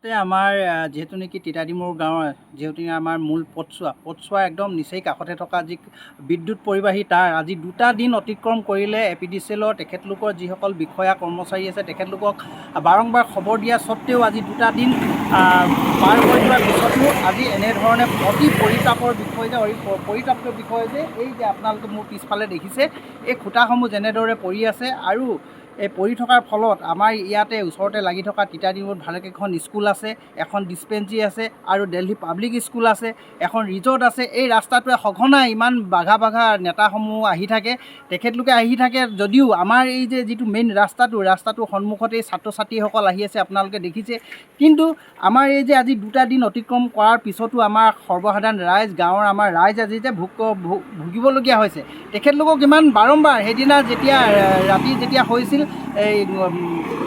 আমাৰ যেহেতু নেকি তিতাদিমুৰ গাঁৱৰ যেহেতু আমাৰ মূল পথছোৱা একদম নিচেই কাষতে থকা যি বিদ্যুৎ পৰিবাহী তাৰ আজি 2টা দিন অতিক্ৰম কৰিলে APDCL তেখেতলোকৰ যিসকল বিষয়া কৰ্মচাৰী আছে তেখেতলোকক বাৰম্বাৰ খবৰ দিয়া স্বত্তেও আজি 2টা দিন পাৰ কৰি যোৱাৰ পিছতো আজি এনেধৰণে অতি পৰিতাপৰ বিষয় যে এই যে আপোনালোকে মোৰ পিছফালে দেখিছে এই খুঁটাসমূহ যেনেদৰে পৰি আছে আৰু এই পৰি থকাৰ ফলত আমাৰ ইয়াতে ওচৰতে লাগি থকা তিতাদিমুত ভালেকেইখন স্কুল আছে, এখন ডিছপেঞ্চৰী আছে আৰু দিল্লী পাব্লিক স্কুল আছে, এখন ৰিজৰ্ট আছে। এই ৰাস্তাটোৱে সঘনাই ইমান বাঘা নেতাসমূহ আহি থাকে, তেখেতলোকে আহি থাকে যদিও আমাৰ এই যে যিটো মেইন ৰাস্তাটোৰ সন্মুখতে ছাত্ৰ ছাত্ৰীসকল আহি আছে আপোনালোকে দেখিছে। কিন্তু আমাৰ এই যে আজি 2টা দিন অতিক্ৰম কৰাৰ পিছতো আমাৰ সৰ্বসাধাৰণ ৰাইজ গাঁৱৰ আমাৰ ৰাইজ আজি যে ভুগিবলগীয়া হৈছে। তেখেতলোকক ইমান বাৰম্বাৰ সেইদিনা যেতিয়া ৰাতি যেতিয়া হৈছিল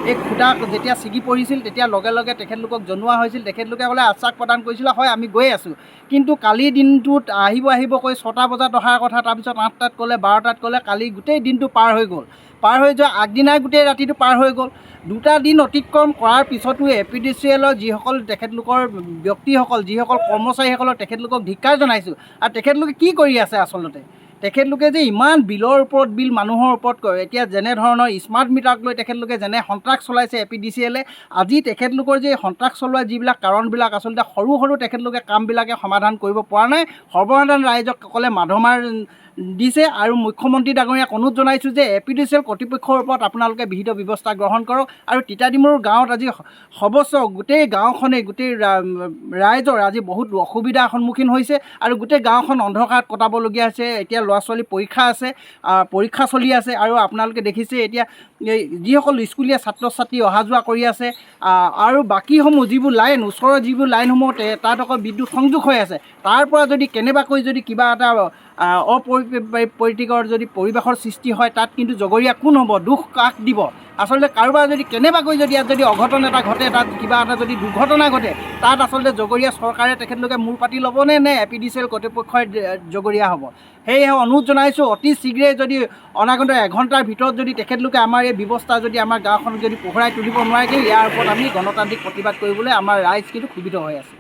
এই খুঁটা যেতিয়া ছিগি পৰিছিল তেতিয়া লগে লগে তেখেতলোকক জনোৱা হৈছিল, তেখেতলোকে ক'লে আশ্বাস প্ৰদান কৰিছিল হয় আমি গৈ আছোঁ। কিন্তু কালিৰ দিনটোত আহিব কৈ 6টা বজাত অহাৰ কথা, তাৰপিছত 8টাত ক'লে 12টাত ক'লে, কালি গোটেই দিনটো পাৰ হৈ গ'ল। পাৰ হৈ যোৱা আগদিনাই গোটেই ৰাতিটো পাৰ হৈ গ'ল। 2টা দিন অতিক্ৰম কৰাৰ পিছতো APDCL যিসকল তেখেতলোকৰ ব্যক্তিসকল যিসকল কৰ্মচাৰীসকলৰ তেখেতলোকক ধিক্কাৰ জনাইছোঁ। আৰু তেখেতলোকে কি কৰি আছে আচলতে? তেখেতলোকে যে ইমান বিলৰ ওপৰত বিল মানুহৰ ওপৰত কৰে, এতিয়া যেনেধৰণৰ স্মাৰ্ট মিটাৰক লৈ তেখেতলোকে যেনে সন্ত্ৰাস চলাইছে APDCL আজি তেখেতলোকৰ যে সন্ত্ৰাস চলোৱা যিবিলাক কাৰণবিলাক আচলতে সৰু তেখেতলোকে কামবিলাকে সমাধান কৰিব পৰা নাই। সৰ্বসাধাৰণ ৰাইজক সকলে মাধমাৰ দিছে আৰু মুখ্যমন্ত্ৰী ডাঙৰীয়াক অনুৰোধ জনাইছোঁ যে APDCL কৰ্তৃপক্ষৰ ওপৰত আপোনালোকে বিহিত ব্যৱস্থা গ্ৰহণ কৰক। আৰু তিতাদিমুৰ গাঁৱত আজি গোটেই গাঁওখনেই গোটেই ৰাইজৰ আজি বহুত অসুবিধাৰ সন্মুখীন হৈছে আৰু গোটেই গাঁওখন অন্ধকাৰত কটাবলগীয়া হৈছে। এতিয়া ল'ৰা ছোৱালী পৰীক্ষা চলি আছে আৰু আপোনালোকে দেখিছে এতিয়া যিসকল স্কুলীয়া ছাত্ৰ ছাত্ৰী অহা যোৱা কৰি আছে আৰু বাকীসমূহ যিবোৰ লাইন ওচৰৰ যিবোৰ লাইনসমূহ তাত অকল বিদ্যুৎ সংযোগ হৈ আছে, তাৰ পৰা যদি কেনেবাকৈ যদি কিবা এটা অপ্ৰীতিকৰ যদি পৰিৱেশৰ সৃষ্টি হয় তাত কিন্তু জগৰীয়া কোন হ'ব, দুখ কাক দিব? আচলতে কাৰোবাৰ যদি কেনেবাকৈ যদি ইয়াত যদি অঘটন এটা ঘটে, তাত কিবা এটা যদি দুৰ্ঘটনা ঘটে, তাত আচলতে জগৰীয়া চৰকাৰে তেখেতলোকে মূৰ পাতি ল'বনে নে APDCL কৰ্তৃপক্ষই জগৰীয়া হ'ব? সেয়েহে অনুৰোধ জনাইছোঁ অতি শীঘ্ৰে যদি অনাগত 1 ঘণ্টাৰ ভিতৰত যদি তেখেতলোকে আমাৰ এই ব্যৱস্থা যদি আমাৰ গাঁওখনক যদি পোহৰাই তুলিব নোৱাৰে, ইয়াৰ ওপৰত আমি গণতান্ত্ৰিক প্ৰতিবাদ কৰিবলৈ আমাৰ ৰাইজ কিন্তু ক্ষুব্ধ হৈ আছে।